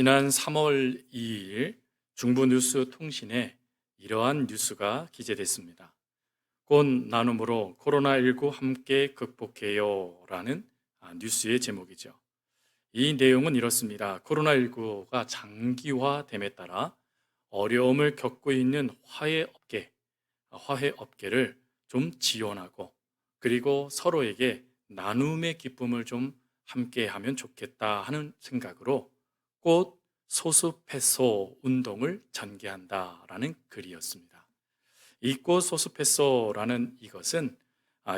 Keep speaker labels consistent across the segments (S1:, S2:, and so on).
S1: 지난 3월 2일 중부뉴스통신에 이러한 뉴스가 기재됐습니다. 꽃 나눔으로 코로나19 함께 극복해요라는 뉴스의 제목이죠. 이 내용은 이렇습니다. 코로나19가 장기화됨에 따라 어려움을 겪고 있는 화훼업계를 좀 지원하고 그리고 서로에게 나눔의 기쁨을 좀 함께 하면 좋겠다 하는 생각으로 꽃 소스페소 운동을 전개한다라는 글이었습니다. 이 꽃 소스페소라는 이것은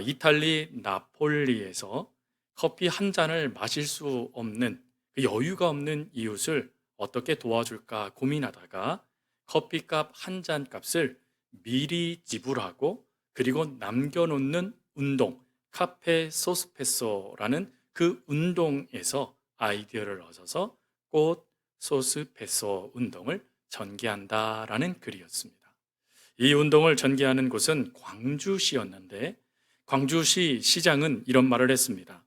S1: 이탈리 나폴리에서 커피 한 잔을 마실 수 없는 그 여유가 없는 이웃을 어떻게 도와줄까 고민하다가 커피값 한 잔 값을 미리 지불하고 그리고 남겨놓는 운동 카페 소스페소라는 그 운동에서 아이디어를 얻어서 꽃 소스페소 운동을 전개한다라는 글이었습니다. 이 운동을 전개하는 곳은 광주시였는데 광주시 시장은 이런 말을 했습니다.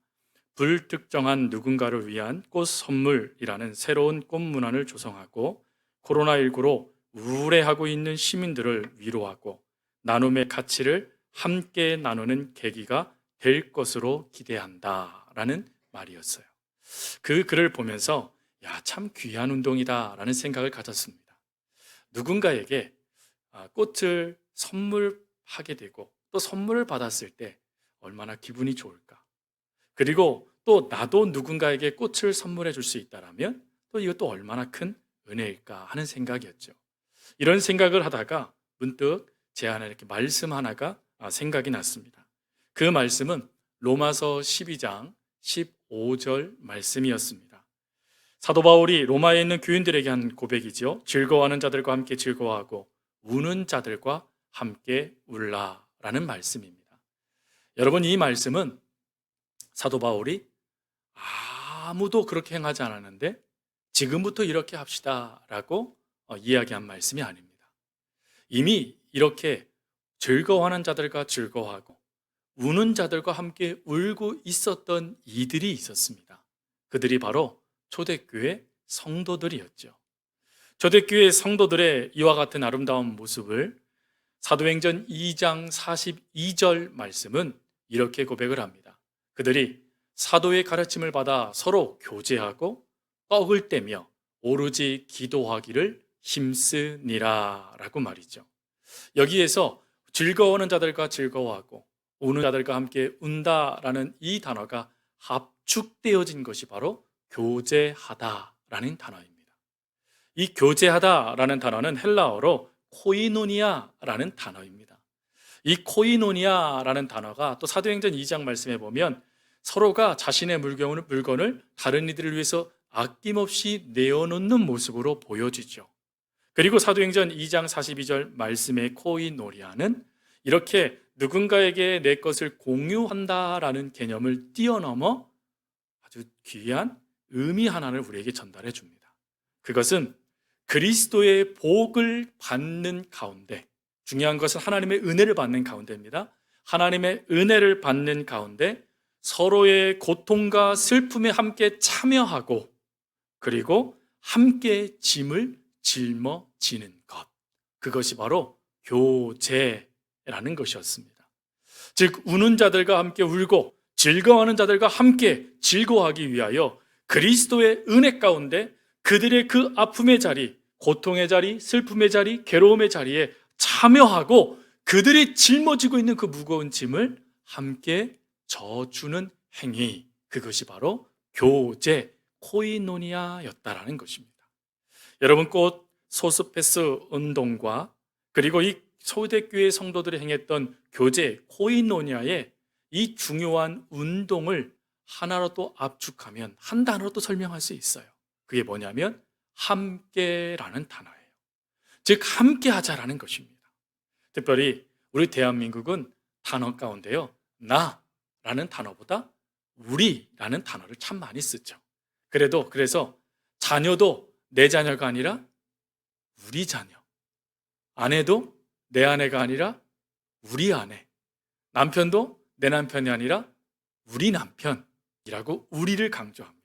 S1: 불특정한 누군가를 위한 꽃 선물이라는 새로운 꽃 문화를 조성하고 코로나19로 우울해하고 있는 시민들을 위로하고 나눔의 가치를 함께 나누는 계기가 될 것으로 기대한다라는 말이었어요. 그 글을 보면서 참 귀한 운동이다라는 생각을 가졌습니다. 누군가에게 꽃을 선물하게 되고 또 선물을 받았을 때 얼마나 기분이 좋을까? 그리고 또 나도 누군가에게 꽃을 선물해 줄 수 있다라면 또 이것도 얼마나 큰 은혜일까 하는 생각이었죠. 이런 생각을 하다가 문득 제 안에 이렇게 말씀 하나가 생각이 났습니다. 그 말씀은 로마서 12장 15절 말씀이었습니다. 사도 바울이 로마에 있는 교인들에게 한 고백이지요. 즐거워하는 자들과 함께 즐거워하고 우는 자들과 함께 울라라는 말씀입니다. 여러분, 이 말씀은 사도 바울이 아무도 그렇게 행하지 않았는데 지금부터 이렇게 합시다라고 이야기한 말씀이 아닙니다. 이미 이렇게 즐거워하는 자들과 즐거워하고 우는 자들과 함께 울고 있었던 이들이 있었습니다. 그들이 바로 초대교회 성도들이었죠. 초대교회 성도들의 이와 같은 아름다운 모습을 사도행전 2장 42절 말씀은 이렇게 고백을 합니다. 그들이 사도의 가르침을 받아 서로 교제하고 떡을 떼며 오로지 기도하기를 힘쓰니라 라고 말이죠. 여기에서 즐거워하는 자들과 즐거워하고 우는 자들과 함께 운다라는 이 단어가 합축되어진 것이 바로 교제하다라는 단어입니다. 이 교제하다라는 단어는 헬라어로 코이노니아라는 단어입니다. 이 코이노니아라는 단어가 또 사도행전 2장 말씀에 보면 서로가 자신의 물건을 다른 이들을 위해서 아낌없이 내어놓는 모습으로 보여지죠. 그리고 사도행전 2장 42절 말씀의 코이노니아는 이렇게 누군가에게 내 것을 공유한다라는 개념을 뛰어넘어 아주 귀한 의미 하나를 우리에게 전달해 줍니다. 그것은 그리스도의 복을 받는 가운데, 중요한 것은 하나님의 은혜를 받는 가운데입니다. 하나님의 은혜를 받는 가운데 서로의 고통과 슬픔에 함께 참여하고 그리고 함께 짐을 짊어지는 것, 그것이 바로 교제라는 것이었습니다. 즉 우는 자들과 함께 울고 즐거워하는 자들과 함께 즐거워하기 위하여 그리스도의 은혜 가운데 그들의 그 아픔의 자리, 고통의 자리, 슬픔의 자리, 괴로움의 자리에 참여하고 그들이 짊어지고 있는 그 무거운 짐을 함께 져주는 행위, 그것이 바로 교제, 코이노니아였다라는 것입니다. 여러분, 꽃 소스페스 운동과 그리고 이 초대교회 성도들이 행했던 교제, 코이노니아의 이 중요한 운동을 하나로 또 압축하면 한 단어로 또 설명할 수 있어요. 그게 뭐냐면 함께라는 단어예요. 즉 함께 하자라는 것입니다. 특별히 우리 대한민국은 단어 가운데요, 나라는 단어보다 우리라는 단어를 참 많이 쓰죠. 그래서 자녀도 내 자녀가 아니라 우리 자녀, 아내도 내 아내가 아니라 우리 아내, 남편도 내 남편이 아니라 우리 남편이라고 우리를 강조합니다.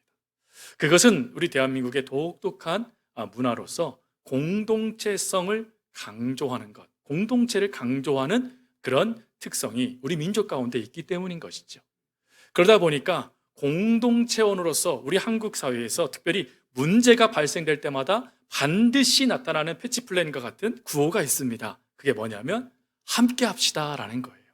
S1: 그것은 우리 대한민국의 독특한 문화로서 공동체성을 강조하는 것, 공동체를 강조하는 그런 특성이 우리 민족 가운데 있기 때문인 것이죠. 그러다 보니까 공동체원으로서 우리 한국 사회에서 특별히 문제가 발생될 때마다 반드시 나타나는 패치 플랜과 같은 구호가 있습니다. 그게 뭐냐면 함께 합시다라는 거예요.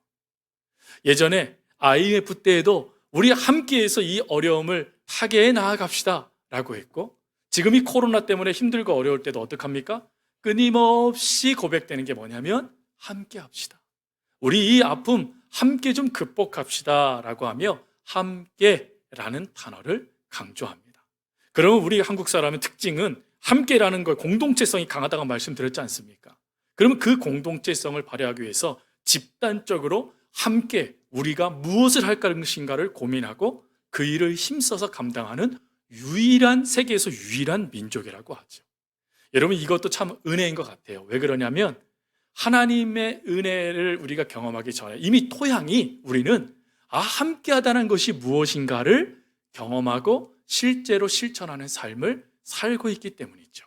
S1: 예전에 IMF 때에도 우리 함께해서 이 어려움을 타개해 나아갑시다 라고 했고, 지금 이 코로나 때문에 힘들고 어려울 때도 어떡합니까? 끊임없이 고백되는 게 뭐냐면 함께 합시다. 우리 이 아픔 함께 좀 극복합시다 라고 하며 함께라는 단어를 강조합니다. 그러면 우리 한국 사람의 특징은 함께라는 걸 공동체성이 강하다고 말씀드렸지 않습니까? 그러면 그 공동체성을 발휘하기 위해서 집단적으로 함께 우리가 무엇을 할 것인가를 고민하고 그 일을 힘써서 감당하는 유일한, 세계에서 유일한 민족이라고 하죠. 여러분, 이것도 참 은혜인 것 같아요. 왜 그러냐면 하나님의 은혜를 우리가 경험하기 전에 이미 토양이, 우리는 함께 하다는 것이 무엇인가를 경험하고 실제로 실천하는 삶을 살고 있기 때문이죠.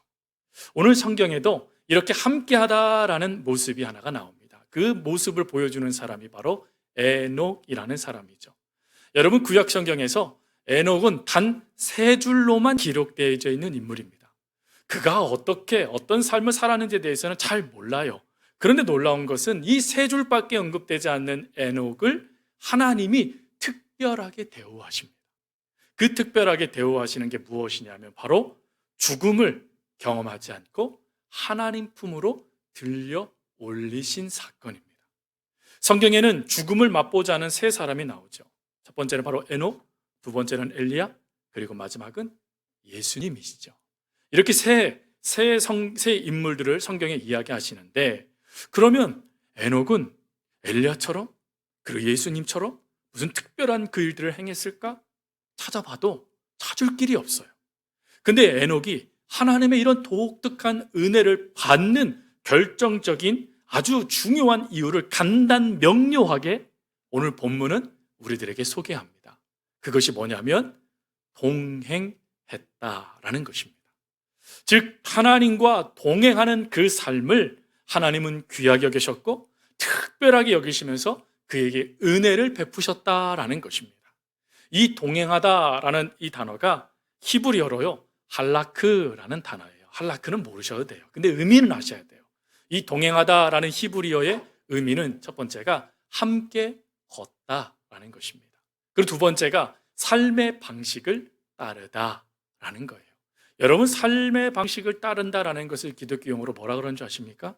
S1: 오늘 성경에도 이렇게 함께 하다라는 모습이 하나가 나옵니다. 그 모습을 보여주는 사람이 바로 에녹이라는 사람이죠. 여러분, 구약 성경에서 에녹은 단 3줄로만 기록되어져 있는 인물입니다. 그가 어떻게 어떤 삶을 살았는지에 대해서는 잘 몰라요. 그런데 놀라운 것은 이 3줄밖에 언급되지 않는 에녹을 하나님이 특별하게 대우하십니다. 그 특별하게 대우하시는 게 무엇이냐면 바로 죽음을 경험하지 않고 하나님 품으로 들려 올리신 사건입니다. 성경에는 죽음을 맛보지 않은 3사람이 나오죠. 첫 번째는 바로 에녹, 두 번째는 엘리야, 그리고 마지막은 예수님이시죠. 이렇게 세 인물들을 성경에 이야기하시는데, 그러면 에녹은 엘리야처럼 그리고 예수님처럼 무슨 특별한 그 일들을 행했을까? 찾아봐도 찾을 길이 없어요. 근데 에녹이 하나님의 이런 독특한 은혜를 받는 결정적인 아주 중요한 이유를 간단 명료하게 오늘 본문은 우리들에게 소개합니다. 그것이 뭐냐면 동행했다라는 것입니다. 즉 하나님과 동행하는 그 삶을 하나님은 귀하게 여기셨고 특별하게 여기시면서 그에게 은혜를 베푸셨다라는 것입니다. 이 동행하다라는 이 단어가 히브리어로요 할라크라는 단어예요. 할라크는 모르셔도 돼요. 근데 의미는 아셔야 돼요. 이 동행하다라는 히브리어의 의미는 첫 번째가 함께 걷다라는 것입니다. 그리고 두 번째가 삶의 방식을 따르다라는 거예요. 여러분, 삶의 방식을 따른다라는 것을 기독교 용어로 뭐라 그러는 줄 아십니까?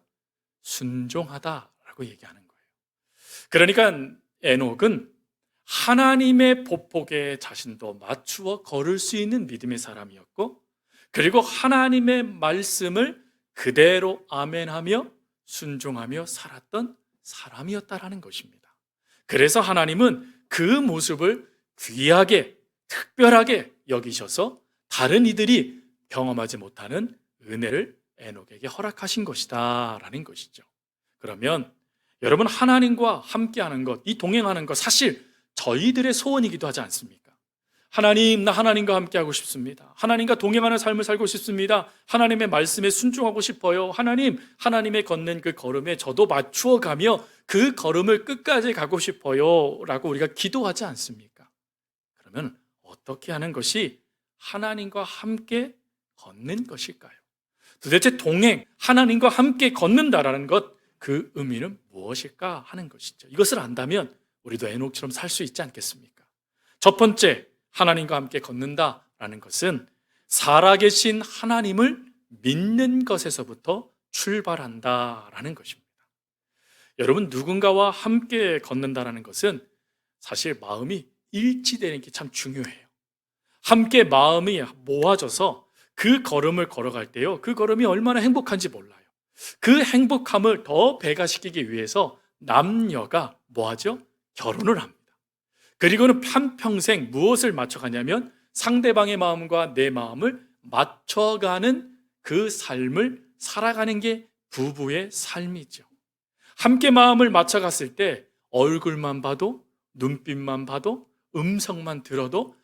S1: 순종하다라고 얘기하는 거예요. 그러니까 에녹은 하나님의 보폭에 자신도 맞추어 걸을 수 있는 믿음의 사람이었고, 그리고 하나님의 말씀을 그대로 아멘하며 순종하며 살았던 사람이었다라는 것입니다. 그래서 하나님은 그 모습을 귀하게 특별하게 여기셔서 다른 이들이 경험하지 못하는 은혜를 에녹에게 허락하신 것이다 라는 것이죠. 그러면 여러분, 하나님과 함께하는 것, 이 동행하는 것, 사실 저희들의 소원이기도 하지 않습니까? 하나님, 나 하나님과 함께하고 싶습니다. 하나님과 동행하는 삶을 살고 싶습니다. 하나님의 말씀에 순종하고 싶어요. 하나님, 하나님의 걷는 그 걸음에 저도 맞추어 가며 그 걸음을 끝까지 가고 싶어요 라고 우리가 기도하지 않습니까? 그러면 어떻게 하는 것이 하나님과 함께 걷는 것일까요? 도대체 동행, 하나님과 함께 걷는다라는 것, 그 의미는 무엇일까 하는 것이죠. 이것을 안다면 우리도 에녹처럼 살 수 있지 않겠습니까? 첫 번째, 하나님과 함께 걷는다라는 것은 살아계신 하나님을 믿는 것에서부터 출발한다라는 것입니다. 여러분, 누군가와 함께 걷는다라는 것은 사실 마음이 일치되는 게 참 중요해요. 함께 마음이 모아져서 그 걸음을 걸어갈 때요, 그 걸음이 얼마나 행복한지 몰라요. 그 행복함을 더 배가시키기 위해서 남녀가 뭐하죠? 결혼을 합니다. 그리고는 한평생 무엇을 맞춰가냐면 상대방의 마음과 내 마음을 맞춰가는 그 삶을 살아가는 게 부부의 삶이죠. 함께 마음을 맞춰갔을 때 얼굴만 봐도, 눈빛만 봐도, 음성만 들어도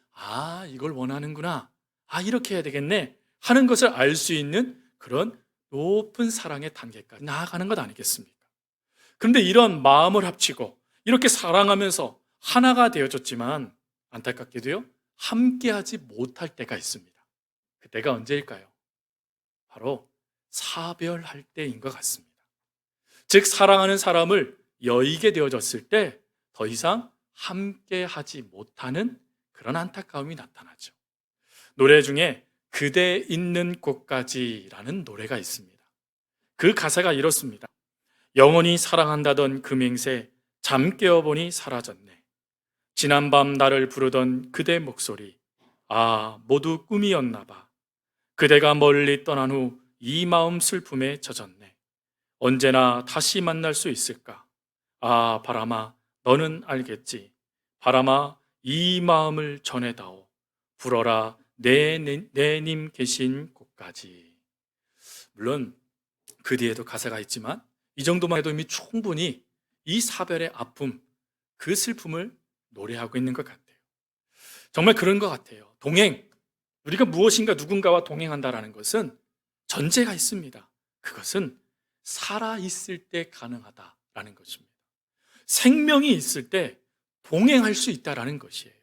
S1: 이걸 원하는구나, 이렇게 해야 되겠네 하는 것을 알 수 있는 그런 높은 사랑의 단계까지 나아가는 것 아니겠습니까? 그런데 이런 마음을 합치고 이렇게 사랑하면서 하나가 되어졌지만 안타깝게도요, 함께하지 못할 때가 있습니다. 그때가 언제일까요? 바로 사별할 때인 것 같습니다. 즉, 사랑하는 사람을 여의게 되어졌을 때 더 이상 함께하지 못하는 그런 안타까움이 나타나죠. 노래 중에 그대 있는 곳까지라는 노래가 있습니다. 그 가사가 이렇습니다. 영원히 사랑한다던 그 맹세 잠 깨어보니 사라졌네. 지난밤 나를 부르던 그대 목소리 모두 꿈이었나 봐. 그대가 멀리 떠난 후 이 마음 슬픔에 젖었네. 언제나 다시 만날 수 있을까? 바람아 너는 알겠지. 바람아 이 마음을 전해다오. 불어라 내님 계신 곳까지. 물론 그 뒤에도 가사가 있지만 이 정도만 해도 이미 충분히 이 사별의 아픔, 그 슬픔을 노래하고 있는 것 같아요. 정말 그런 것 같아요. 동행, 우리가 무엇인가 누군가와 동행한다라는 것은 전제가 있습니다. 그것은 살아있을 때 가능하다라는 것입니다. 생명이 있을 때 동행할 수 있다라는 것이에요.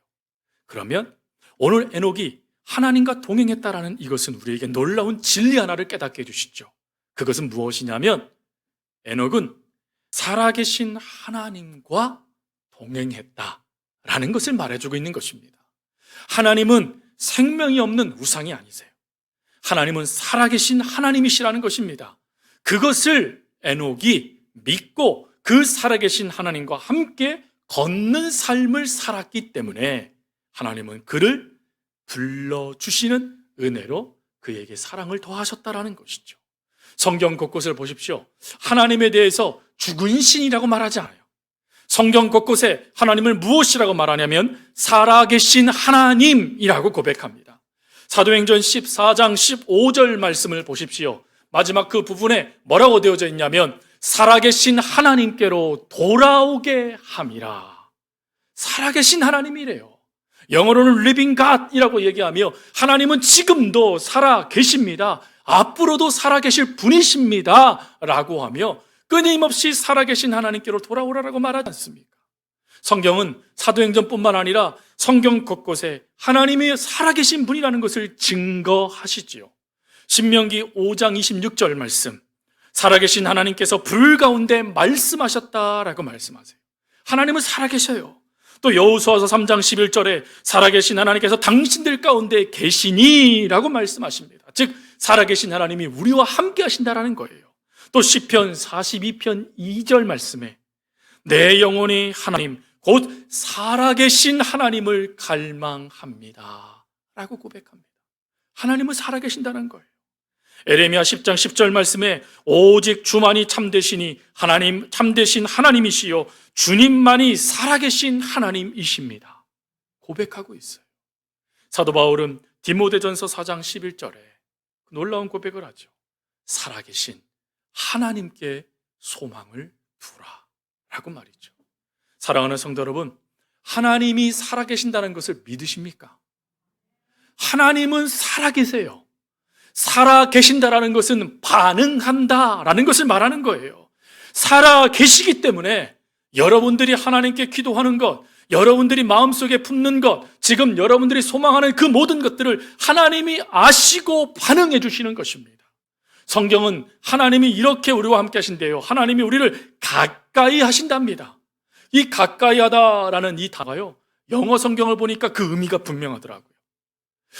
S1: 그러면 오늘 에녹이 하나님과 동행했다라는 이것은 우리에게 놀라운 진리 하나를 깨닫게 해주시죠. 그것은 무엇이냐면 에녹은 살아계신 하나님과 동행했다라는 것을 말해주고 있는 것입니다. 하나님은 생명이 없는 우상이 아니세요. 하나님은 살아계신 하나님이시라는 것입니다. 그것을 에녹이 믿고 그 살아계신 하나님과 함께 걷는 삶을 살았기 때문에 하나님은 그를 불러주시는 은혜로 그에게 사랑을 더하셨다라는 것이죠. 성경 곳곳을 보십시오. 하나님에 대해서 죽은 신이라고 말하지 않아요. 성경 곳곳에 하나님을 무엇이라고 말하냐면 살아계신 하나님이라고 고백합니다. 사도행전 14장 15절 말씀을 보십시오. 마지막 그 부분에 뭐라고 되어져 있냐면 살아계신 하나님께로 돌아오게 함이라. 살아계신 하나님이래요. 영어로는 living God이라고 얘기하며 하나님은 지금도 살아계십니다. 앞으로도 살아계실 분이십니다 라고 하며 끊임없이 살아계신 하나님께로 돌아오라라고 말하지 않습니까? 성경은 사도행전뿐만 아니라 성경 곳곳에 하나님이 살아계신 분이라는 것을 증거하시지요. 신명기 5장 26절 말씀, 살아계신 하나님께서 불 가운데 말씀하셨다라고 말씀하세요. 하나님은 살아계셔요. 또 여호수아서 3장 11절에 살아계신 하나님께서 당신들 가운데 계시니라고 말씀하십니다. 즉 살아계신 하나님이 우리와 함께 하신다라는 거예요. 또 시편 42편 2절 말씀에 내 영혼이 하나님 곧 살아계신 하나님을 갈망합니다 라고 고백합니다. 하나님은 살아계신다는 거예요. 에레미야 10장 10절 말씀에 오직 주만이 참되시니 하나님 참되신 하나님이시요 주님만이 살아계신 하나님이십니다 고백하고 있어요. 사도 바울은 디모데전서 4장 11절에 놀라운 고백을 하죠. 살아계신 하나님께 소망을 두라 라고 말이죠. 사랑하는 성도 여러분, 하나님이 살아계신다는 것을 믿으십니까? 하나님은 살아계세요. 살아계신다라는 것은 반응한다라는 것을 말하는 거예요. 살아계시기 때문에 여러분들이 하나님께 기도하는 것, 여러분들이 마음속에 품는 것, 지금 여러분들이 소망하는 그 모든 것들을 하나님이 아시고 반응해 주시는 것입니다. 성경은 하나님이 이렇게 우리와 함께 하신대요. 하나님이 우리를 가까이 하신답니다. 이 가까이 하다라는 이 단어가요, 영어 성경을 보니까 그 의미가 분명하더라고요.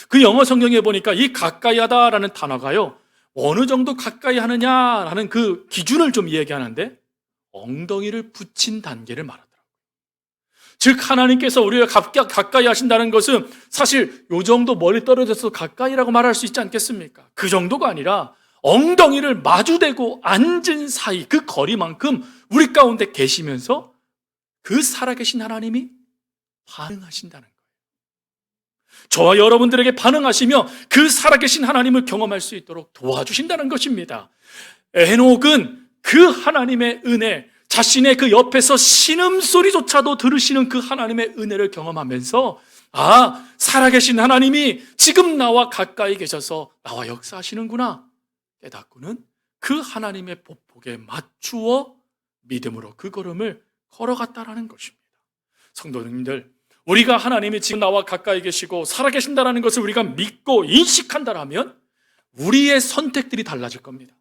S1: 그 영어 성경에 보니까 이 가까이 하다라는 단어가요, 어느 정도 가까이 하느냐라는 그 기준을 좀 얘기하는데 엉덩이를 붙인 단계를 말하더라고요. 즉 하나님께서 우리가 가까이 하신다는 것은 사실 요 정도 멀리 떨어져서 가까이라고 말할 수 있지 않겠습니까? 그 정도가 아니라 엉덩이를 마주대고 앉은 사이 그 거리만큼 우리 가운데 계시면서 그 살아계신 하나님이 반응하신다는 거예요. 저와 여러분들에게 반응하시며 그 살아계신 하나님을 경험할 수 있도록 도와주신다는 것입니다. 에녹은 그 하나님의 은혜, 자신의 그 옆에서 신음소리조차도 들으시는 그 하나님의 은혜를 경험하면서 살아계신 하나님이 지금 나와 가까이 계셔서 나와 역사하시는구나 깨닫고는 그 하나님의 보폭에 맞추어 믿음으로 그 걸음을 걸어갔다라는 것입니다. 성도님들, 우리가 하나님이 지금 나와 가까이 계시고 살아계신다라는 것을 우리가 믿고 인식한다라면 우리의 선택들이 달라질 겁니다.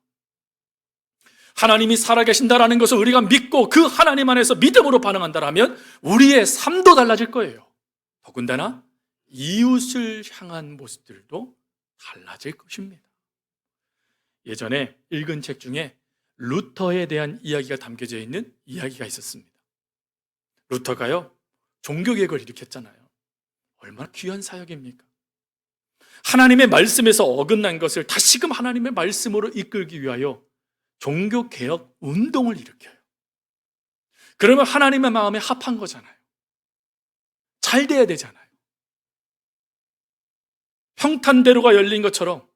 S1: 하나님이 살아계신다라는 것을 우리가 믿고 그 하나님 안에서 믿음으로 반응한다라면 우리의 삶도 달라질 거예요. 더군다나 이웃을 향한 모습들도 달라질 것입니다. 예전에 읽은 책 중에 루터에 대한 이야기가 담겨져 있는 이야기가 있었습니다. 루터가요, 종교개혁을 일으켰잖아요. 얼마나 귀한 사역입니까? 하나님의 말씀에서 어긋난 것을 다시금 하나님의 말씀으로 이끌기 위하여 종교개혁 운동을 일으켜요. 그러면 하나님의 마음에 합한 거잖아요. 잘 돼야 되잖아요. 평탄대로가 열린 것처럼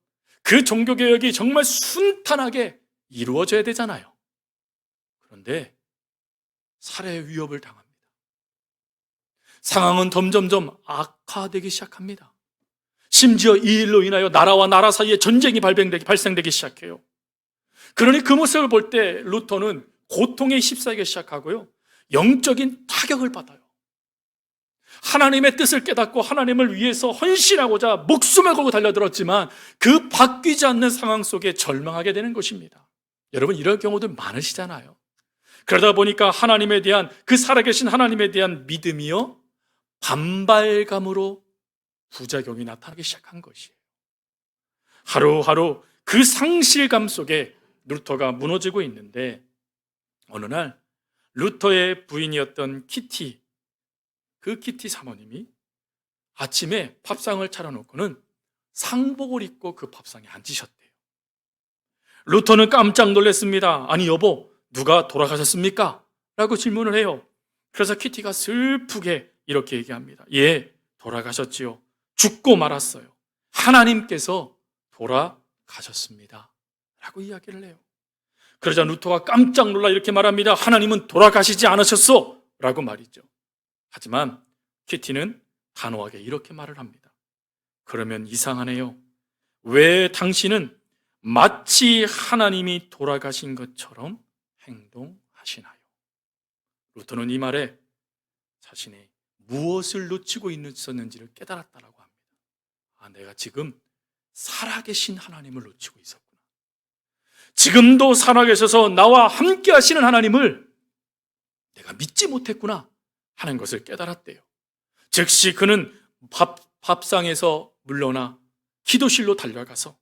S1: 그 종교개혁이 정말 순탄하게 이루어져야 되잖아요. 그런데 살해의 위협을 당합니다. 상황은 점점점 악화되기 시작합니다. 심지어 이 일로 인하여 나라와 나라 사이에 전쟁이 발생되기 시작해요. 그러니 그 모습을 볼 때 루터는 고통에 휩싸이기 시작하고요, 영적인 타격을 받아요. 하나님의 뜻을 깨닫고 하나님을 위해서 헌신하고자 목숨을 걸고 달려들었지만 그 바뀌지 않는 상황 속에 절망하게 되는 것입니다. 여러분, 이런 경우도 많으시잖아요. 그러다 보니까 하나님에 대한, 그 살아계신 하나님에 대한 믿음이요, 반발감으로 부작용이 나타나기 시작한 것이에요. 하루하루 그 상실감 속에 루터가 무너지고 있는데, 어느 날 루터의 부인이었던 키티, 그 키티 사모님이 아침에 밥상을 차려놓고는 상복을 입고 그 밥상에 앉으셨대요. 루터는 깜짝 놀랐습니다. 아니 여보, 누가 돌아가셨습니까? 라고 질문을 해요. 그래서 키티가 슬프게 이렇게 얘기합니다. 예, 돌아가셨지요. 죽고 말았어요. 하나님께서 돌아가셨습니다. 라고 이야기를 해요. 그러자 루터가 깜짝 놀라 이렇게 말합니다. 하나님은 돌아가시지 않으셨어! 라고 말이죠. 하지만 키티는 단호하게 이렇게 말을 합니다. 그러면 이상하네요. 왜 당신은 마치 하나님이 돌아가신 것처럼 행동하시나요? 루터는 이 말에 자신이 무엇을 놓치고 있었는지를 깨달았다라고 합니다. 내가 지금 살아계신 하나님을 놓치고 있었구나. 지금도 살아계셔서 나와 함께 하시는 하나님을 내가 믿지 못했구나 하는 것을 깨달았대요. 즉시 그는 밥상에서 물러나 기도실로 달려가서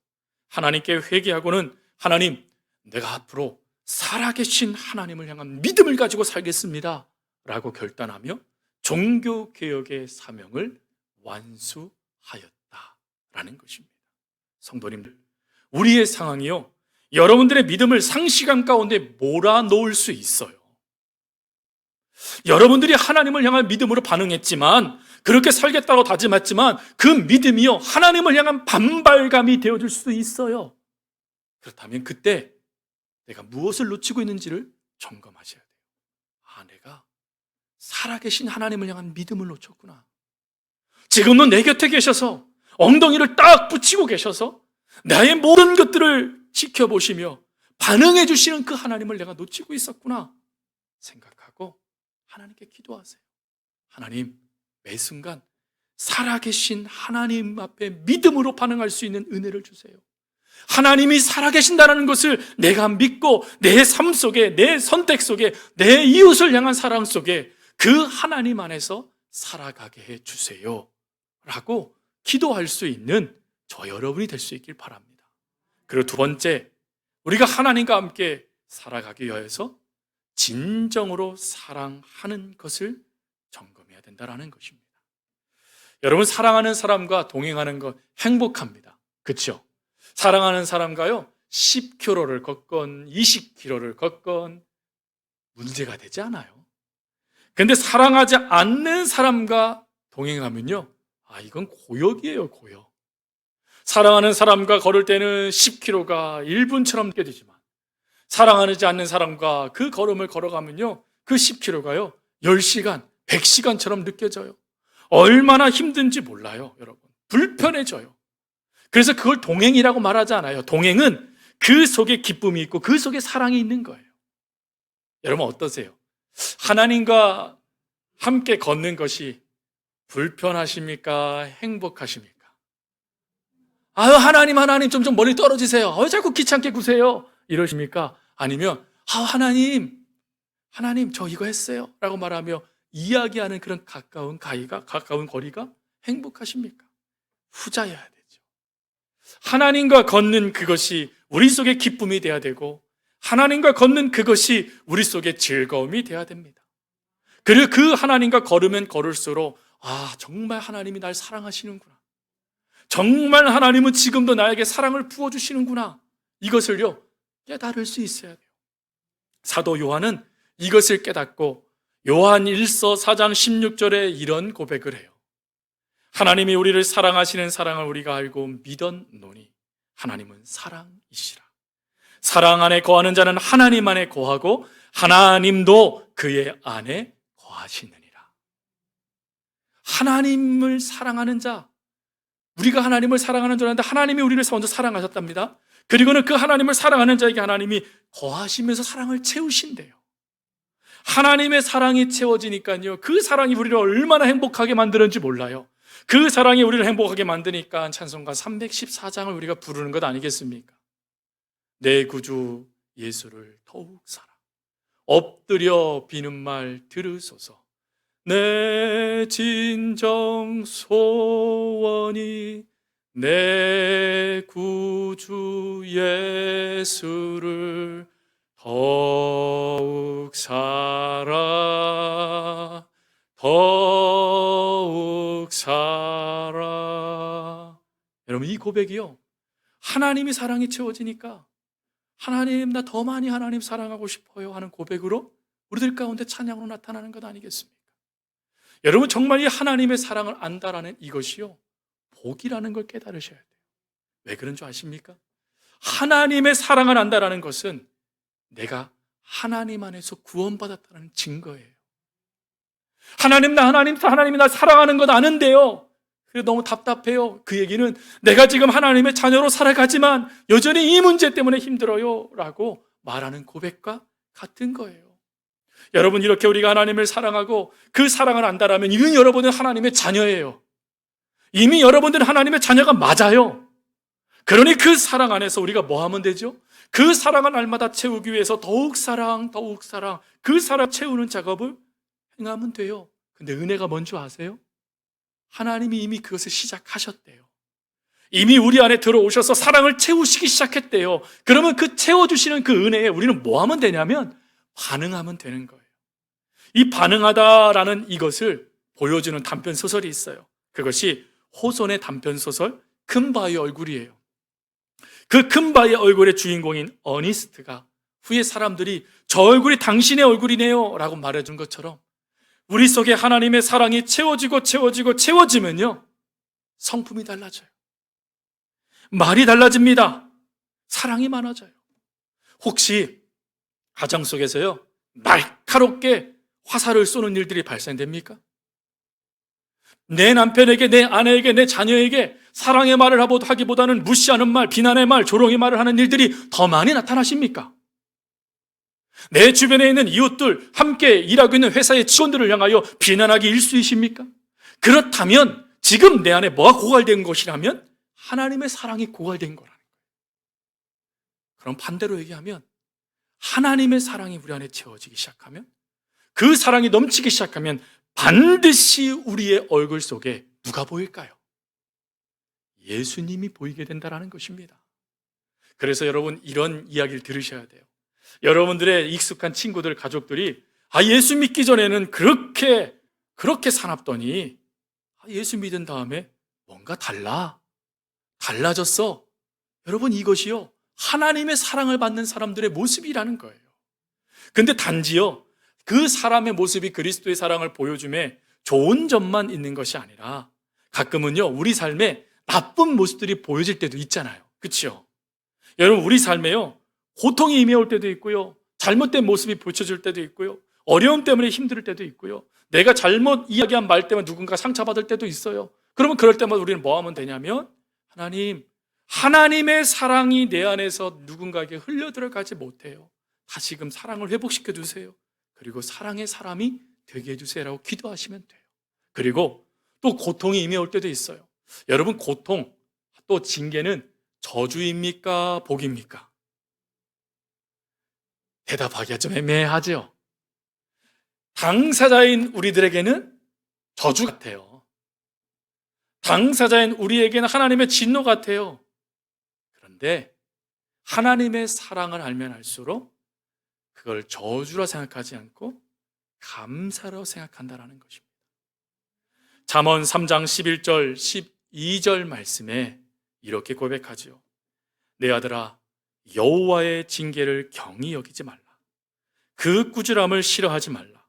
S1: 하나님께 회개하고는 하나님, 내가 앞으로 살아계신 하나님을 향한 믿음을 가지고 살겠습니다 라고 결단하며 종교개혁의 사명을 완수하였다라는 것입니다. 성도님들, 우리의 상황이요, 여러분들의 믿음을 상실감 가운데 몰아놓을 수 있어요. 여러분들이 하나님을 향한 믿음으로 반응했지만, 그렇게 살겠다고 다짐했지만 그 믿음이요, 하나님을 향한 반발감이 되어줄 수 있어요. 그렇다면 그때 내가 무엇을 놓치고 있는지를 점검하셔야 돼요. 내가 살아계신 하나님을 향한 믿음을 놓쳤구나. 지금도 내 곁에 계셔서 엉덩이를 딱 붙이고 계셔서 나의 모든 것들을 지켜보시며 반응해 주시는 그 하나님을 내가 놓치고 있었구나 생각하고 하나님께 기도하세요. 하나님, 매 순간 살아계신 하나님 앞에 믿음으로 반응할 수 있는 은혜를 주세요. 하나님이 살아계신다는 것을 내가 믿고 내 삶 속에, 내 선택 속에, 내 이웃을 향한 사랑 속에 그 하나님 안에서 살아가게 해주세요 라고 기도할 수 있는 저 여러분이 될 수 있길 바랍니다. 그리고 두 번째, 우리가 하나님과 함께 살아가기 위해서 진정으로 사랑하는 것을 점검해야 된다는 것입니다. 여러분, 사랑하는 사람과 동행하는 것 행복합니다. 그렇죠? 사랑하는 사람과요 10km를 걷건 20km를 걷건 문제가 되지 않아요. 근데 사랑하지 않는 사람과 동행하면요, 이건 고역이에요, 고역. 사랑하는 사람과 걸을 때는 10km가 1분처럼 느껴지지만 사랑하지 않는 사람과 그 걸음을 걸어가면요, 그 10km가요 10시간, 100시간처럼 느껴져요. 얼마나 힘든지 몰라요, 여러분. 불편해져요. 그래서 그걸 동행이라고 말하지 않아요. 동행은 그 속에 기쁨이 있고 그 속에 사랑이 있는 거예요. 여러분 어떠세요? 하나님과 함께 걷는 것이 불편하십니까? 행복하십니까? 아유, 하나님, 좀 멀리 떨어지세요. 왜 자꾸 귀찮게 구세요? 이러십니까? 아니면, 하나님, 저 이거 했어요. 라고 말하며 이야기하는 그런 가까운 거리가 행복하십니까? 후자여야 되죠. 하나님과 걷는 그것이 우리 속에 기쁨이 돼야 되고, 하나님과 걷는 그것이 우리 속에 즐거움이 돼야 됩니다. 그리고 그 하나님과 걸으면 걸을수록, 정말 하나님이 날 사랑하시는구나. 정말 하나님은 지금도 나에게 사랑을 부어주시는구나. 이것을요, 깨달을 수 있어야 돼요. 사도 요한은 이것을 깨닫고 요한 1서 4장 16절에 이런 고백을 해요. 하나님이 우리를 사랑하시는 사랑을 우리가 알고 믿었노니 하나님은 사랑이시라. 사랑 안에 거하는 자는 하나님 안에 거하고 하나님도 그의 안에 거하시느니라. 하나님을 사랑하는 자, 우리가 하나님을 사랑하는 줄 아는데 하나님이 우리를 먼저 사랑하셨답니다. 그리고는 그 하나님을 사랑하는 자에게 하나님이 거하시면서 사랑을 채우신대요. 하나님의 사랑이 채워지니까요, 그 사랑이 우리를 얼마나 행복하게 만드는지 몰라요. 그 사랑이 우리를 행복하게 만드니까 찬송가 314장을 우리가 부르는 것 아니겠습니까? 내 구주 예수를 더욱 사랑, 엎드려 비는 말 들으소서. 내 진정 소원이 내 구주 예수를 더욱 사랑, 더욱 사랑. 여러분, 이 고백이요, 하나님이 사랑이 채워지니까 하나님, 나 더 많이 하나님 사랑하고 싶어요 하는 고백으로 우리들 가운데 찬양으로 나타나는 것 아니겠습니까? 여러분, 정말 이 하나님의 사랑을 안다라는 이것이요, 복이라는 걸 깨달으셔야 돼요. 왜 그런 줄 아십니까? 하나님의 사랑을 안다라는 것은 내가 하나님 안에서 구원받았다는 증거예요. 하나님이 나 사랑하는 건 아는데요, 그게 너무 답답해요. 그 얘기는 내가 지금 하나님의 자녀로 살아가지만 여전히 이 문제 때문에 힘들어요 라고 말하는 고백과 같은 거예요. 여러분, 이렇게 우리가 하나님을 사랑하고 그 사랑을 안다라면 이미 여러분은 하나님의 자녀예요. 이미 여러분들은 하나님의 자녀가 맞아요. 그러니 그 사랑 안에서 우리가 뭐 하면 되죠? 그 사랑을 날마다 채우기 위해서 더욱 사랑, 그 사랑 채우는 작업을 행하면 돼요. 근데 은혜가 뭔지 아세요? 하나님이 이미 그것을 시작하셨대요. 이미 우리 안에 들어오셔서 사랑을 채우시기 시작했대요. 그러면 그 채워주시는 그 은혜에 우리는 뭐 하면 되냐면 반응하면 되는 거예요. 이 반응하다라는 이것을 보여주는 단편 소설이 있어요. 그것이 호손의 단편 소설 큰 바위의 얼굴이에요. 그 큰 바위의 얼굴의 주인공인 어니스트가 후에 사람들이 저 얼굴이 당신의 얼굴이네요 라고 말해준 것처럼 우리 속에 하나님의 사랑이 채워지면요, 성품이 달라져요. 말이 달라집니다. 사랑이 많아져요. 혹시 가정 속에서요, 날카롭게 화살을 쏘는 일들이 발생됩니까? 내 남편에게, 내 아내에게, 내 자녀에게 사랑의 말을 하기보다는 무시하는 말, 비난의 말, 조롱의 말을 하는 일들이 더 많이 나타나십니까? 내 주변에 있는 이웃들, 함께 일하고 있는 회사의 직원들을 향하여 비난하기 일쑤이십니까? 그렇다면 지금 내 안에 뭐가 고갈된 것이라면 하나님의 사랑이 고갈된 거라는 거예요. 그럼 반대로 얘기하면 하나님의 사랑이 우리 안에 채워지기 시작하면, 그 사랑이 넘치기 시작하면 반드시 우리의 얼굴 속에 누가 보일까요? 예수님이 보이게 된다는 것입니다. 그래서 여러분, 이런 이야기를 들으셔야 돼요. 여러분들의 익숙한 친구들, 가족들이 예수 믿기 전에는 그렇게 사납더니 예수 믿은 다음에 뭔가 달라졌어. 여러분, 이것이요, 하나님의 사랑을 받는 사람들의 모습이라는 거예요. 근데 단지요, 그 사람의 모습이 그리스도의 사랑을 보여줌에 좋은 점만 있는 것이 아니라 가끔은요, 우리 삶에 나쁜 모습들이 보여질 때도 있잖아요. 그렇죠? 여러분, 우리 삶에요, 고통이 임해올 때도 있고요, 잘못된 모습이 비춰질 때도 있고요, 어려움 때문에 힘들 때도 있고요, 내가 잘못 이야기한 말 때문에 누군가 상처받을 때도 있어요. 그러면 그럴 때마다 우리는 뭐 하면 되냐면, 하나님의 사랑이 내 안에서 누군가에게 흘려 들어가지 못해요. 다시금 사랑을 회복시켜 주세요. 그리고 사랑의 사람이 되게 해주세요라고 기도하시면 돼요. 그리고 또 고통이 임해올 때도 있어요. 여러분, 고통 또 징계는 저주입니까? 복입니까? 대답하기가 좀 애매하죠. 당사자인 우리들에게는 저주 같아요. 당사자인 우리에게는 하나님의 진노 같아요. 그런데 하나님의 사랑을 알면 알수록 그걸 저주라 생각하지 않고 감사로 생각한다는 것입니다. 잠언 3장 11절 12절 말씀에 이렇게 고백하지요. 내 아들아, 여호와의 징계를 경히 여기지 말라. 그 꾸지람을 싫어하지 말라.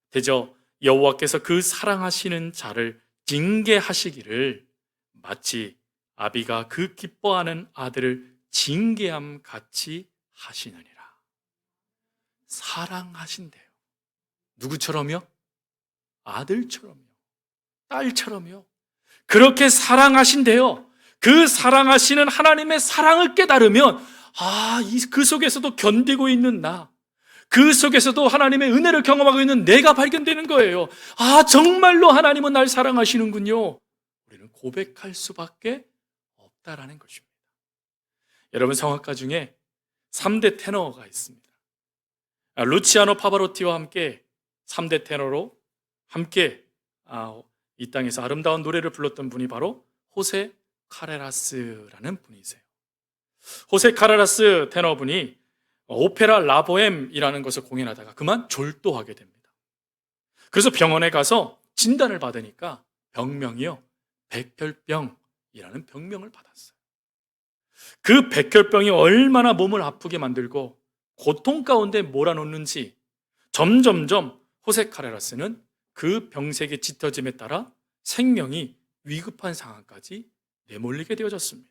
S1: 대저 여호와께서 그 사랑하시는 자를 징계하시기를 마치 아비가 그 기뻐하는 아들을 징계함 같이 하시느니라. 사랑하신대요. 누구처럼요? 아들처럼요. 딸처럼요. 그렇게 사랑하신대요. 그 사랑하시는 하나님의 사랑을 깨달으면, 그 속에서도 견디고 있는 나, 그 속에서도 하나님의 은혜를 경험하고 있는 내가 발견되는 거예요. 정말로 하나님은 날 사랑하시는군요. 우리는 고백할 수밖에 없다라는 것입니다. 여러분, 성악가 중에 3대 테너가 있습니다. 루치아노 파바로티와 함께 3대 테너로 함께 이 땅에서 아름다운 노래를 불렀던 분이 바로 호세 카레라스라는 분이세요. 호세 카레라스 테너분이 오페라 라보엠이라는 것을 공연하다가 그만 졸도하게 됩니다. 그래서 병원에 가서 진단을 받으니까 병명이요, 백혈병이라는 병명을 받았어요. 그 백혈병이 얼마나 몸을 아프게 만들고 고통 가운데 몰아넣는지 점점점 호세 카레라스는 그 병색의 짙어짐에 따라 생명이 위급한 상황까지 내몰리게 되어졌습니다.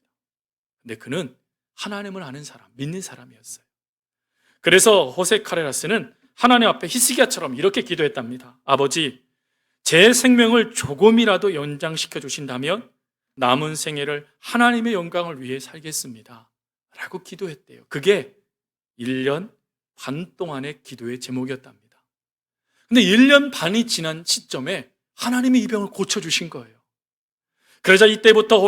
S1: 근데 그는 하나님을 아는 사람, 믿는 사람이었어요. 그래서 호세 카레라스는 하나님 앞에 히스기야처럼 이렇게 기도했답니다. 아버지, 제 생명을 조금이라도 연장시켜 주신다면 남은 생애를 하나님의 영광을 위해 살겠습니다 라고 기도했대요. 그게 1년 반 동안의 기도의 제목이었답니다. 근데 1년 반이 지난 시점에 하나님이 이 병을 고쳐주신 거예요. 그러자 이때부터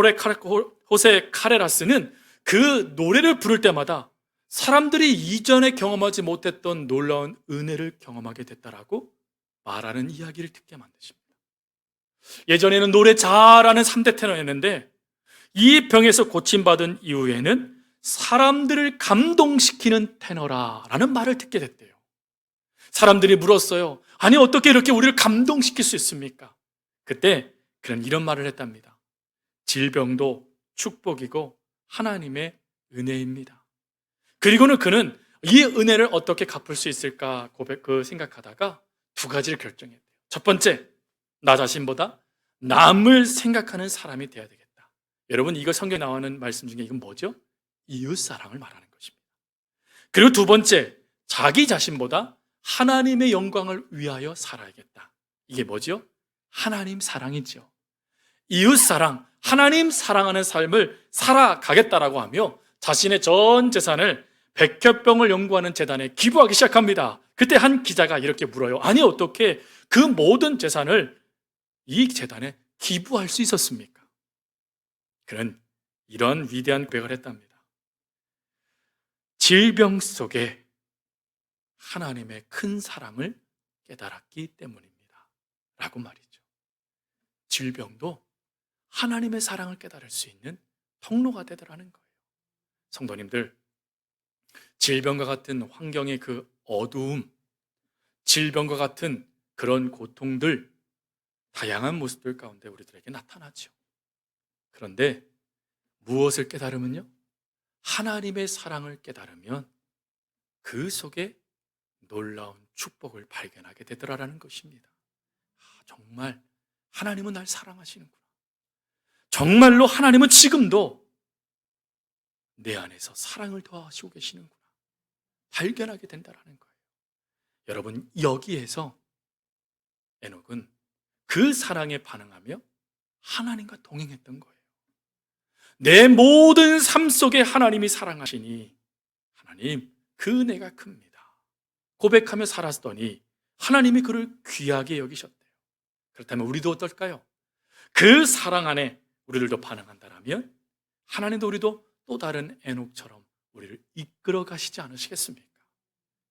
S1: 호세 카레라스는 그 노래를 부를 때마다 사람들이 이전에 경험하지 못했던 놀라운 은혜를 경험하게 됐다라고 말하는 이야기를 듣게 만드십니다. 예전에는 노래 잘하는 3대 테너였는데 이 병에서 고침받은 이후에는 사람들을 감동시키는 테너라라는 말을 듣게 됐대요. 사람들이 물었어요. 아니, 어떻게 이렇게 우리를 감동시킬 수 있습니까? 그때 그는 이런 말을 했답니다. 질병도 축복이고 하나님의 은혜입니다. 그리고는 그는 이 은혜를 어떻게 갚을 수 있을까 생각하다가 두 가지를 결정했대요. 첫 번째, 나 자신보다 남을 생각하는 사람이 되어야 되겠다. 여러분, 이거 성경에 나오는 말씀 중에 이건 뭐죠? 이웃사랑을 말하는 것입니다. 그리고 두 번째, 자기 자신보다 하나님의 영광을 위하여 살아야겠다. 이게 뭐죠? 하나님 사랑이죠. 이웃사랑, 하나님 사랑하는 삶을 살아가겠다라고 하며 자신의 전 재산을 백혈병을 연구하는 재단에 기부하기 시작합니다. 그때 한 기자가 이렇게 물어요. 아니, 어떻게 그 모든 재산을 이 재단에 기부할 수 있었습니까? 그는 이런 위대한 고백을 했답니다. 질병 속에 하나님의 큰 사랑을 깨달았기 때문입니다 라고 말이죠. 질병도 하나님의 사랑을 깨달을 수 있는 통로가 되더라는 거예요. 성도님들, 질병과 같은 환경의 그 어두움, 질병과 같은 그런 고통들, 다양한 모습들 가운데 우리들에게 나타나죠. 그런데 무엇을 깨달으면요? 하나님의 사랑을 깨달으면 그 속에 놀라운 축복을 발견하게 되더라라는 것입니다. 정말 하나님은 날 사랑하시는구나. 정말로 하나님은 지금도 내 안에서 사랑을 더하시고 계시는구나. 발견하게 된다라는 거예요. 여러분, 여기에서 에녹은 그 사랑에 반응하며 하나님과 동행했던 거예요. 내 모든 삶 속에 하나님이 사랑하시니 하나님 그 은혜가 큽니다 고백하며 살았더니 하나님이 그를 귀하게 여기셨대요. 그렇다면 우리도 어떨까요? 그 사랑 안에 우리들도 반응한다면 하나님도 우리도 또 다른 에녹처럼 우리를 이끌어 가시지 않으시겠습니까?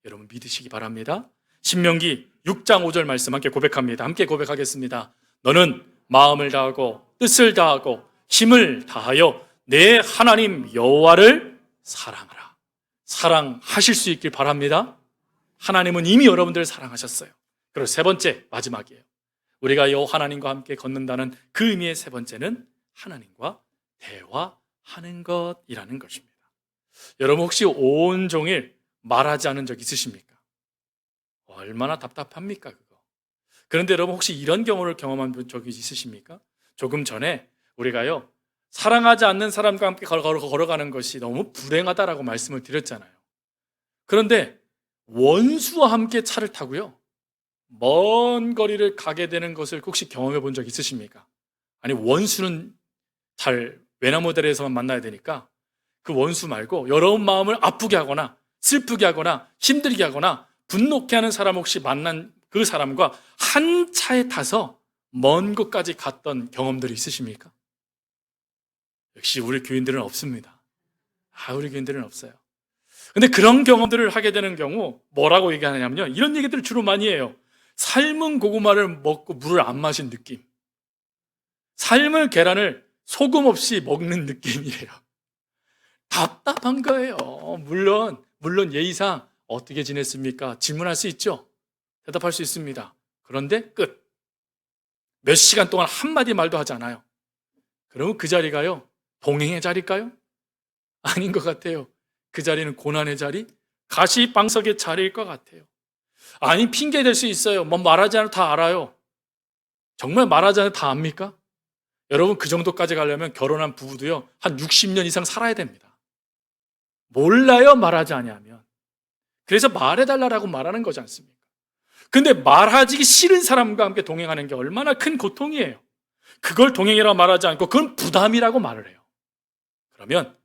S1: 여러분 믿으시기 바랍니다. 신명기 6장 5절 말씀 함께 고백합니다. 함께 고백하겠습니다. 너는 마음을 다하고 뜻을 다하고 힘을 다하여 내 하나님 여호와를 사랑하라. 사랑하실 수 있길 바랍니다. 하나님은 이미 여러분들을 사랑하셨어요. 그리고 세 번째, 마지막이에요. 우리가 여호와 하나님과 함께 걷는다는 그 의미의 세 번째는 하나님과 대화하는 것이라는 것입니다. 여러분 혹시 온종일 말하지 않은 적 있으십니까? 얼마나 답답합니까 그거. 그런데 여러분 혹시 이런 경우를 경험한 적이 있으십니까? 조금 전에 우리가요 사랑하지 않는 사람과 함께 걸어가는 것이 너무 불행하다라고 말씀을 드렸잖아요. 그런데 원수와 함께 차를 타고요 먼 거리를 가게 되는 것을 혹시 경험해 본 적 있으십니까? 아니 원수는 잘 외나무다리에서만 만나야 되니까 그 원수 말고 여러분 마음을 아프게 하거나 슬프게 하거나 힘들게 하거나 분노케 하는 사람 혹시 만난 그 사람과 한 차에 타서 먼 곳까지 갔던 경험들이 있으십니까? 역시 우리 교인들은 없습니다. 우리 교인들은 없어요. 근데 그런 경험들을 하게 되는 경우 뭐라고 얘기하냐면요 이런 얘기들을 주로 많이 해요. 삶은 고구마를 먹고 물을 안 마신 느낌, 삶은 계란을 소금 없이 먹는 느낌이래요. 답답한 거예요. 물론 예의상 어떻게 지냈습니까? 질문할 수 있죠. 대답할 수 있습니다. 그런데 끝. 몇 시간 동안 한마디 말도 하지 않아요. 그러면 그 자리가요 동행의 자리일까요? 아닌 것 같아요. 그 자리는 고난의 자리, 가시방석의 자리일 것 같아요. 아니 핑계 댈 수 있어요. 뭐 말하지 않아도 다 알아요. 정말 말하지 않아도 다 압니까? 여러분 그 정도까지 가려면 결혼한 부부도요 한 60년 이상 살아야 됩니다. 몰라요 말하지 아니하면. 그래서 말해달라고 말하는 거지 않습니까? 근데 말하기 싫은 사람과 함께 동행하는 게 얼마나 큰 고통이에요. 그걸 동행이라고 말하지 않고 그건 부담이라고 말을 해요. 그러면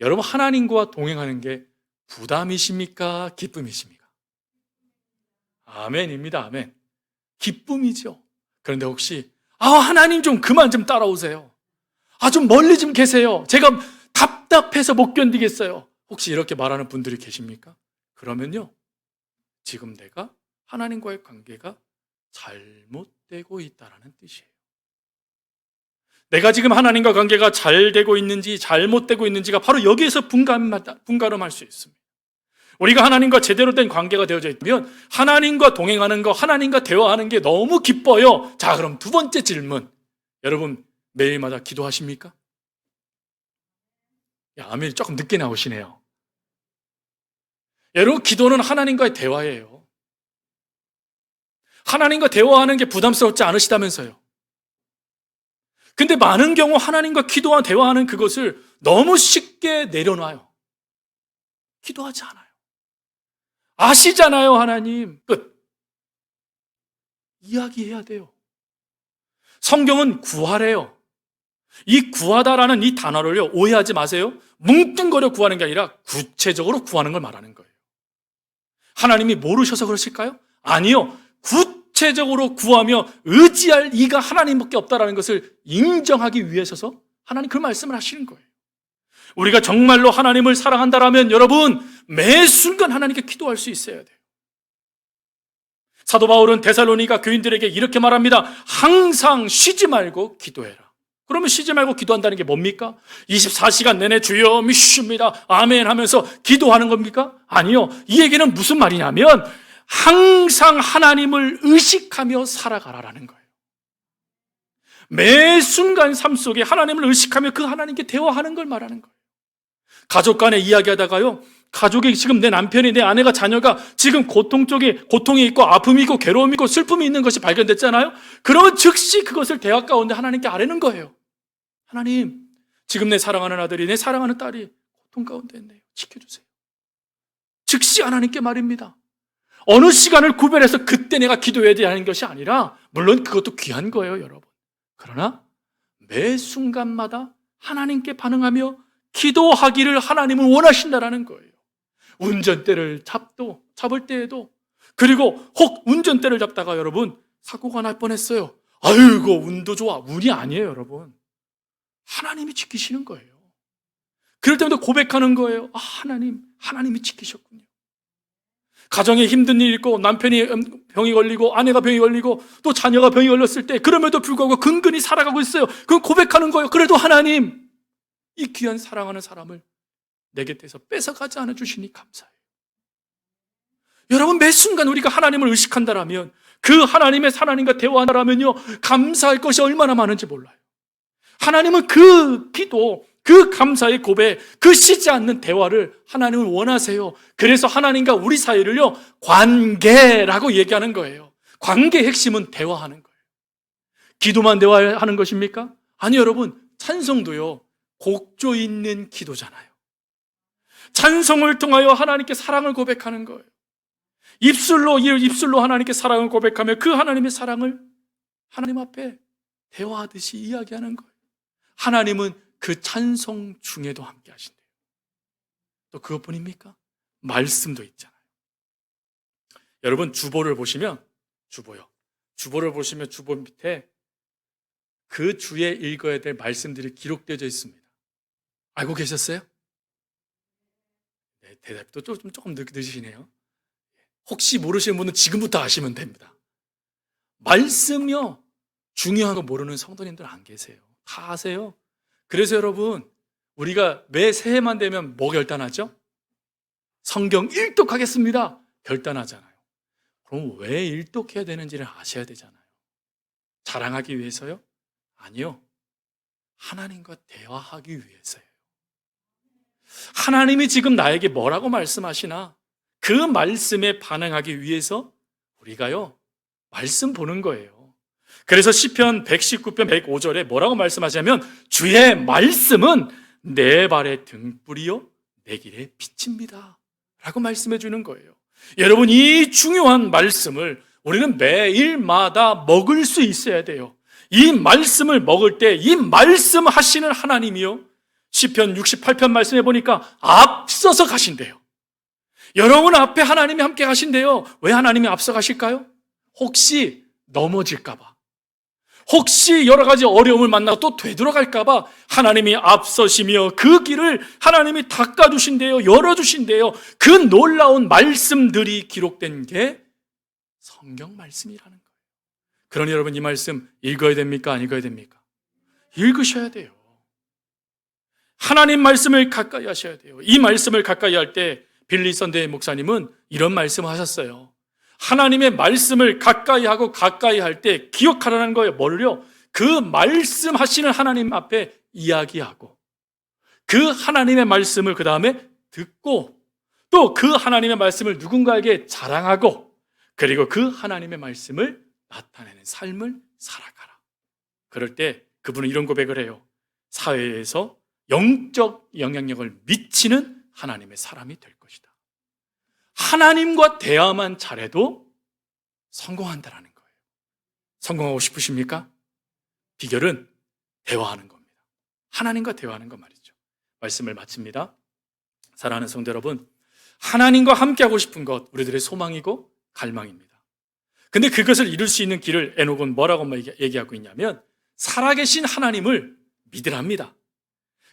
S1: 여러분 하나님과 동행하는 게 부담이십니까? 기쁨이십니까? 아멘입니다. 아멘. 기쁨이죠. 그런데 혹시 하나님 좀 그만 좀 따라오세요. 좀 멀리 좀 계세요. 제가 답답해서 못 견디겠어요. 혹시 이렇게 말하는 분들이 계십니까? 그러면요 지금 내가 하나님과의 관계가 잘못되고 있다는 뜻이에요. 내가 지금 하나님과 관계가 잘 되고 있는지 잘못되고 있는지가 바로 여기에서 분가름할 수 있습니다. 우리가 하나님과 제대로 된 관계가 되어져 있다면 하나님과 동행하는 거, 하나님과 대화하는 게 너무 기뻐요. 자, 그럼 두 번째 질문. 여러분 매일마다 기도하십니까? 아멘이 조금 늦게 나오시네요. 여러분 기도는 하나님과의 대화예요. 하나님과 대화하는 게 부담스럽지 않으시다면서요. 근데 많은 경우 하나님과 기도와 대화하는 그것을 너무 쉽게 내려놔요. 기도하지 않아요. 아시잖아요, 하나님. 끝. 이야기해야 돼요. 성경은 구하래요. 이 구하다라는 이 단어를요, 오해하지 마세요. 뭉뚱거려 구하는 게 아니라 구체적으로 구하는 걸 말하는 거예요. 하나님이 모르셔서 그러실까요? 아니요. 구체적으로 구하며 의지할 이가 하나님밖에 없다는 것을 인정하기 위해서서 하나님 그 말씀을 하시는 거예요. 우리가 정말로 하나님을 사랑한다라면 여러분 매 순간 하나님께 기도할 수 있어야 돼요. 사도 바울은 데살로니가 교인들에게 이렇게 말합니다. 항상 쉬지 말고 기도해라. 그러면 쉬지 말고 기도한다는 게 뭡니까? 24시간 내내 주여 믿습니다. 아멘 하면서 기도하는 겁니까? 아니요. 이 얘기는 무슨 말이냐면 항상 하나님을 의식하며 살아가라라는 거예요. 매 순간 삶 속에 하나님을 의식하며 그 하나님께 대화하는 걸 말하는 거예요. 가족 간에 이야기하다가요, 가족이 지금 내 남편이, 내 아내가, 자녀가 지금 고통이 있고 아픔이 있고 괴로움이 있고 슬픔이 있는 것이 발견됐잖아요. 그러면 즉시 그것을 대화 가운데 하나님께 아뢰는 거예요. 하나님, 지금 내 사랑하는 아들이, 내 사랑하는 딸이 고통 가운데 있네요. 지켜주세요. 즉시 하나님께 말입니다. 어느 시간을 구별해서 그때 내가 기도해야 되는 것이 아니라, 물론 그것도 귀한 거예요, 여러분. 그러나 매 순간마다 하나님께 반응하며 기도하기를 하나님은 원하신다라는 거예요. 운전대를 잡을 때에도, 그리고 혹 운전대를 잡다가 여러분 사고가 날 뻔했어요. 아이고, 운도 좋아. 운이 아니에요, 여러분. 하나님이 지키시는 거예요. 그럴 때마다 고백하는 거예요. 아, 하나님이 지키셨군요. 가정에 힘든 일이 있고, 남편이 병이 걸리고, 아내가 병이 걸리고, 또 자녀가 병이 걸렸을 때, 그럼에도 불구하고 근근히 살아가고 있어요. 그건 고백하는 거예요. 그래도 하나님, 이 귀한 사랑하는 사람을 내 곁에서 뺏어가지 않아 주시니 감사해요. 여러분, 매 순간 우리가 하나님을 의식한다라면, 그 하나님과 대화한다라면요, 감사할 것이 얼마나 많은지 몰라요. 하나님은 그 기도, 그 감사의 고백, 그 쉬지 않는 대화를 하나님은 원하세요. 그래서 하나님과 우리 사이를요, 관계라고 얘기하는 거예요. 관계의 핵심은 대화하는 거예요. 기도만 대화하는 것입니까? 아니, 여러분, 찬송도요, 곡조 있는 기도잖아요. 찬송을 통하여 하나님께 사랑을 고백하는 거예요. 입술로 하나님께 사랑을 고백하며 그 하나님의 사랑을 하나님 앞에 대화하듯이 이야기하는 거예요. 하나님은 그 찬송 중에도 함께 하신대요. 또 그것뿐입니까? 말씀도 있잖아요. 여러분, 주보를 보시면, 주보를 보시면 주보 밑에 그 주에 읽어야 될 말씀들이 기록되어 있습니다. 알고 계셨어요? 네, 대답도 조금 늦으시네요. 혹시 모르시는 분은 지금부터 아시면 됩니다. 말씀이요, 중요한 거 모르는 성도님들 안 계세요. 다 아세요. 그래서 여러분, 우리가 매 새해만 되면 뭐 결단하죠? 성경 일독하겠습니다. 결단하잖아요. 그럼 왜 일독해야 되는지를 아셔야 되잖아요. 자랑하기 위해서요? 아니요. 하나님과 대화하기 위해서예요. 하나님이 지금 나에게 뭐라고 말씀하시나? 그 말씀에 반응하기 위해서 우리가요, 말씀 보는 거예요. 그래서 시편 119편 105절에 뭐라고 말씀하시냐면, 주의 말씀은 내 발의 등불이요 내 길의 빛입니다 라고 말씀해 주는 거예요. 여러분, 이 중요한 말씀을 우리는 매일마다 먹을 수 있어야 돼요. 이 말씀을 먹을 때 이 말씀하시는 하나님이요, 시편 68편 말씀해 보니까 앞서서 가신대요. 여러분 앞에 하나님이 함께 가신대요. 왜 하나님이 앞서 가실까요? 혹시 넘어질까 봐, 혹시 여러 가지 어려움을 만나고 또 되돌아갈까 봐 하나님이 앞서시며 그 길을 하나님이 닦아주신대요. 열어주신대요. 그 놀라운 말씀들이 기록된 게 성경 말씀이라는 거예요. 그러니 여러분, 이 말씀 읽어야 됩니까? 안 읽어야 됩니까? 읽으셔야 돼요. 하나님 말씀을 가까이 하셔야 돼요. 이 말씀을 가까이 할 때 빌리 선대 목사님은 이런 말씀을 하셨어요. 하나님의 말씀을 가까이 하고 가까이 할 때 기억하라는 거예요. 뭐를요? 그 말씀하시는 하나님 앞에 이야기하고, 그 하나님의 말씀을 그 다음에 듣고, 또 그 하나님의 말씀을 누군가에게 자랑하고, 그리고 그 하나님의 말씀을 나타내는 삶을 살아가라. 그럴 때 그분은 이런 고백을 해요. 사회에서 영적 영향력을 미치는 하나님의 사람이 될 것이다. 하나님과 대화만 잘해도 성공한다라는 거예요. 성공하고 싶으십니까? 비결은 대화하는 겁니다. 하나님과 대화하는 것 말이죠. 말씀을 마칩니다. 사랑하는 성도 여러분, 하나님과 함께하고 싶은 것, 우리들의 소망이고 갈망입니다. 근데 그것을 이룰 수 있는 길을 에녹은 뭐라고 얘기하고 있냐면, 살아계신 하나님을 믿으랍니다.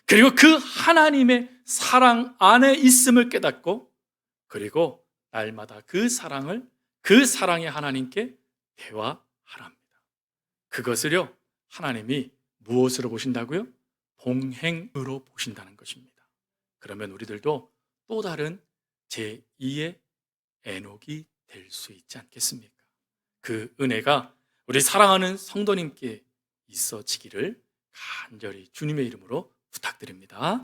S1: 그리고 그 하나님의 사랑 안에 있음을 깨닫고, 그리고 날마다 그 사랑의 하나님께 대화하랍니다. 그것을요, 하나님이 무엇으로 보신다고요? 동행으로 보신다는 것입니다. 그러면 우리들도 또 다른 제2의 에녹이 될 수 있지 않겠습니까? 그 은혜가 우리 사랑하는 성도님께 있어지기를 간절히 주님의 이름으로 부탁드립니다.